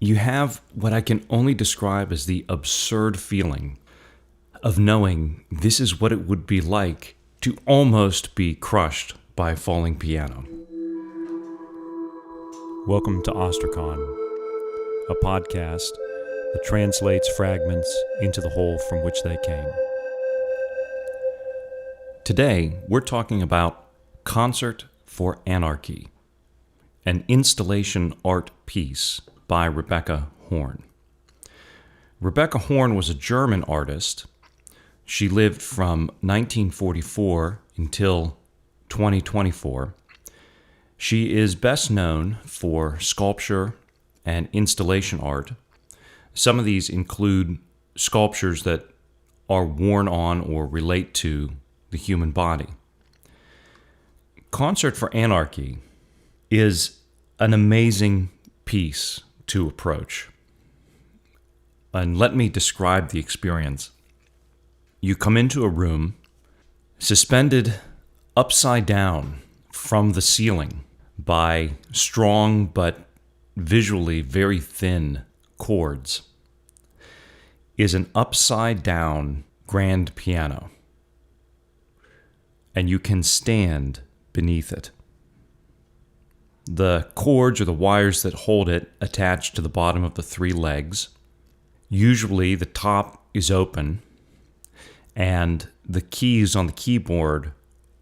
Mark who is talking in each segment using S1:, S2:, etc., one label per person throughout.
S1: You have what I can only describe as the absurd feeling of knowing this is what it would be like to almost be crushed by a falling piano.
S2: Welcome to Ostracon, a podcast that translates fragments into the whole from which they came.
S1: Today, we're talking about Concert for Anarchy, an installation art piece by Rebecca Horn. Rebecca Horn was a German artist. She lived from 1944 until 2024. She is best known for sculpture and installation art. Some of these include sculptures that are worn on or relate to the human body. Concert for Anarchy is an amazing piece to approach. And let me describe the experience. You come into a room suspended upside down from the ceiling by strong but visually very thin cords is an upside down grand piano, and you can stand beneath it. The cords or the wires that hold it attach to the bottom of the three legs. Usually the top is open and the keys on the keyboard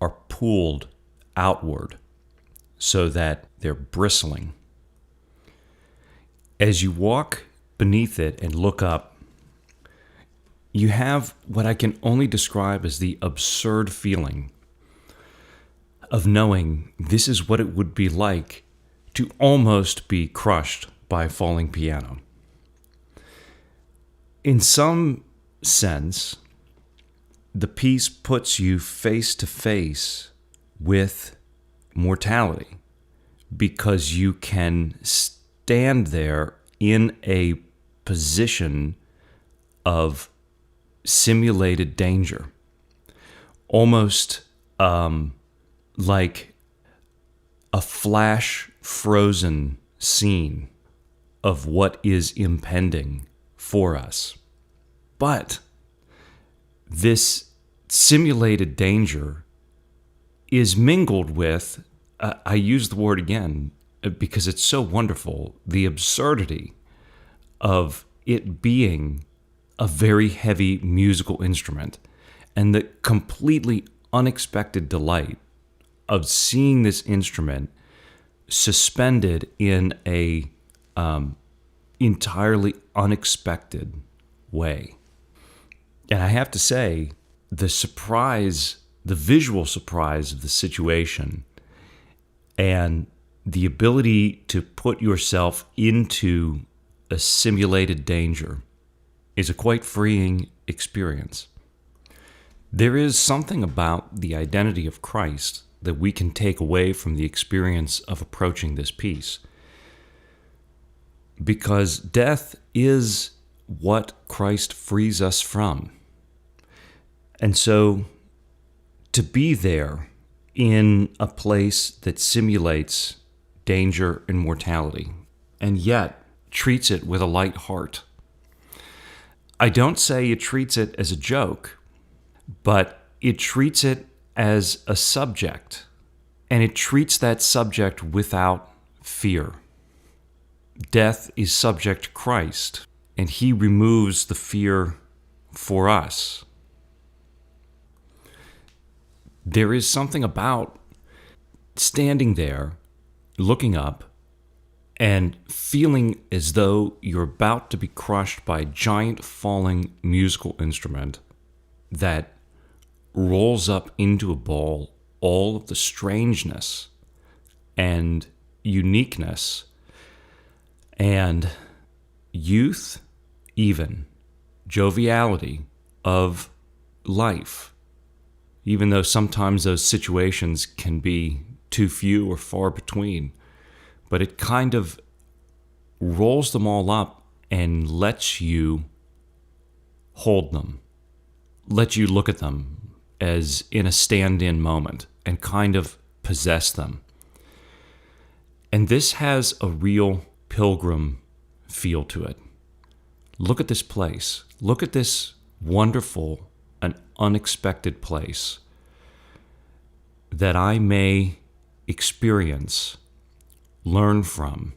S1: are pulled outward so that they're bristling. As you walk beneath it and look up, you have what I can only describe as the absurd feeling of knowing this is what it would be like to almost be crushed by a falling piano. In some sense, the piece puts you face to face with mortality because you can stand there in a position of simulated danger, almost like a flash frozen scene of what is impending for us. But this simulated danger is mingled with, I use the word again because it's so wonderful, the absurdity of it being a very heavy musical instrument and the completely unexpected delight of seeing this instrument suspended in a entirely unexpected way. And I have to say, the surprise, the visual surprise of the situation and the ability to put yourself into a simulated danger is a quite freeing experience. There is something about the identity of Christ that we can take away from the experience of approaching this piece, because death is what Christ frees us from. And so to be there in a place that simulates danger and mortality, and yet treats it with a light heart. I don't say it treats it as a joke, but it treats it as a subject, and it treats that subject without fear. Death is subject to Christ, and he removes the fear for us. There is something about standing there, looking up, and feeling as though you're about to be crushed by a giant falling musical instrument that rolls up into a ball all of the strangeness and uniqueness and youth, even joviality of life, even though sometimes those situations can be too few or far between. But it kind of rolls them all up and lets you hold them, lets you look at them as in a stand-in moment and kind of possess them. And this has a real pilgrim feel to it. Look at this place. Look at this wonderful and unexpected place that I may experience, learn from,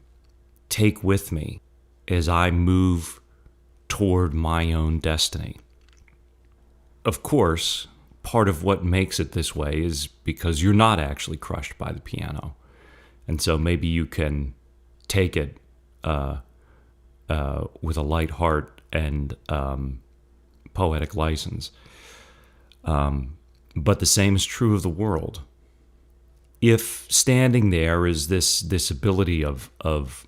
S1: take with me as I move toward my own destiny. Of course, part of what makes it this way is because you're not actually crushed by the piano. And so maybe you can take it with a light heart and poetic license. But the same is true of the world. If standing there is this ability of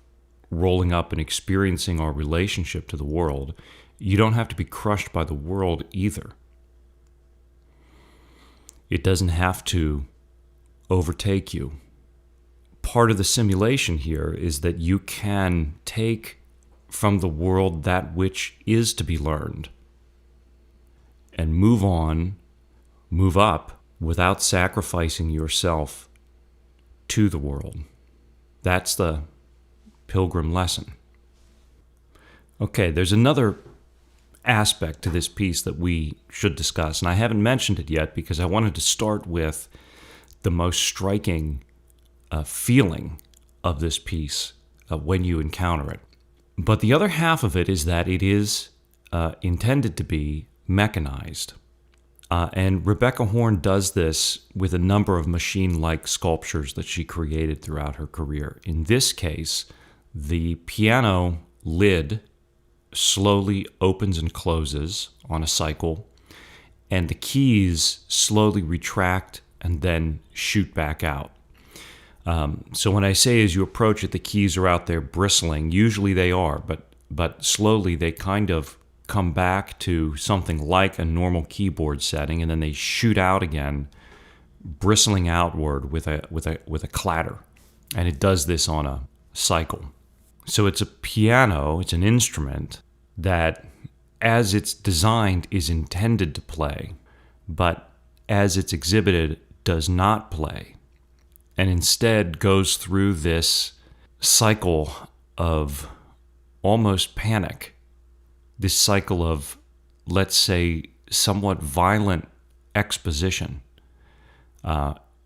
S1: rolling up and experiencing our relationship to the world, you don't have to be crushed by the world either. It doesn't have to overtake you. Part of the simulation here is that you can take from the world that which is to be learned and move on, move up without sacrificing yourself to the world. That's the pilgrim lesson. Okay, there's another aspect to this piece that we should discuss, and I haven't mentioned it yet because I wanted to start with the most striking feeling of this piece when you encounter it. But the other half of it is that it is intended to be mechanized. And Rebecca Horn does this with a number of machine-like sculptures that she created throughout her career. In this case, the piano lid slowly opens and closes on a cycle, and the keys slowly retract and then shoot back out. So when I say as you approach it, the keys are out there bristling, usually they are, but slowly they kind of come back to something like a normal keyboard setting, and then they shoot out again, bristling outward with a clatter. And it does this on a cycle. So it's a piano, it's an instrument that, as it's designed, is intended to play, but as it's exhibited, does not play, and instead goes through this cycle of almost panic, this cycle of, let's say, somewhat violent exposition.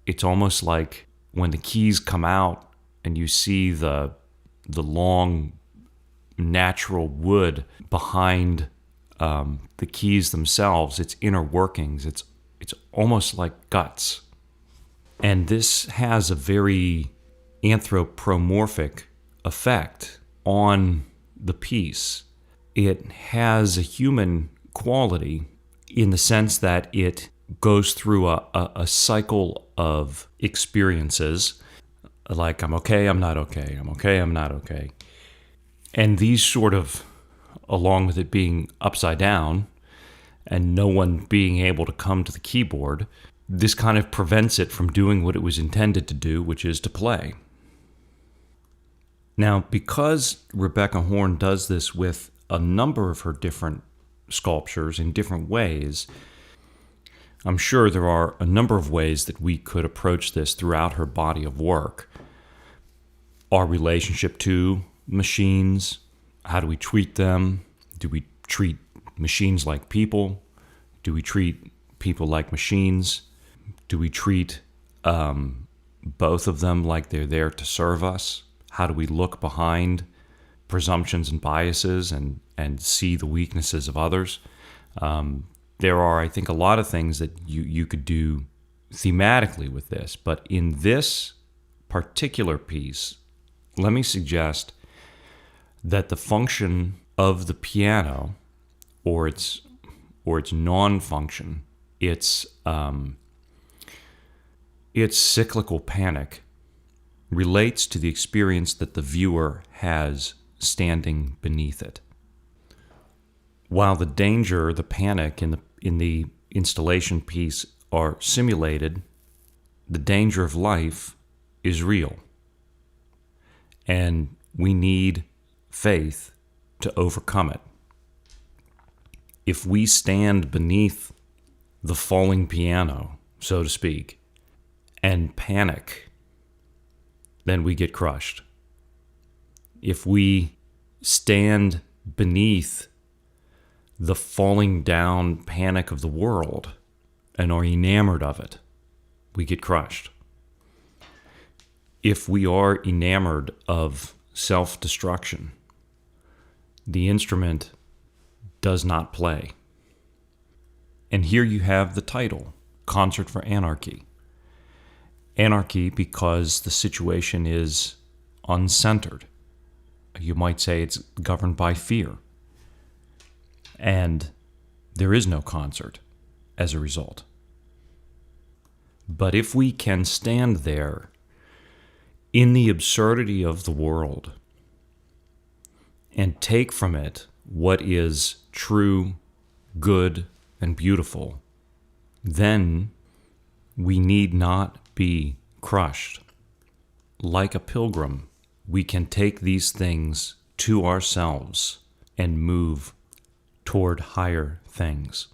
S1: It's almost like when the keys come out and you see the long natural wood behind the keys themselves, its inner workings. It's almost like guts. And this has a very anthropomorphic effect on the piece. It has a human quality in the sense that it goes through a cycle of experiences, like I'm okay, I'm not okay, I'm okay, I'm not okay. And these sort of, along with it being upside down and no one being able to come to the keyboard, this kind of prevents it from doing what it was intended to do, which is to play. Now, because Rebecca Horn does this with a number of her different sculptures in different ways, I'm sure there are a number of ways that we could approach this throughout her body of work. Our relationship to machines, how do we treat them? Do we treat machines like people? Do we treat people like machines? Do we treat both of them like they're there to serve us? How do we look behind presumptions and biases and see the weaknesses of others? There are, I think, a lot of things that you could do thematically with this. But in this particular piece, let me suggest that the function of the piano, or its non-function, its cyclical panic, relates to the experience that the viewer has standing beneath it. While the danger, the panic in the installation piece are simulated, the danger of life is real. And we need faith to overcome it. If we stand beneath the falling piano, so to speak, and panic, then we get crushed. If we stand beneath the falling down panic of the world and are enamored of it, we get crushed. If we are enamored of self-destruction, the instrument does not play. And here you have the title, Concert for Anarchy. Anarchy because the situation is uncentered. You might say it's governed by fear. And there is no concert as a result. But if we can stand there in the absurdity of the world and take from it what is true, good, and beautiful, then we need not be crushed. Like a pilgrim, we can take these things to ourselves and move toward higher things.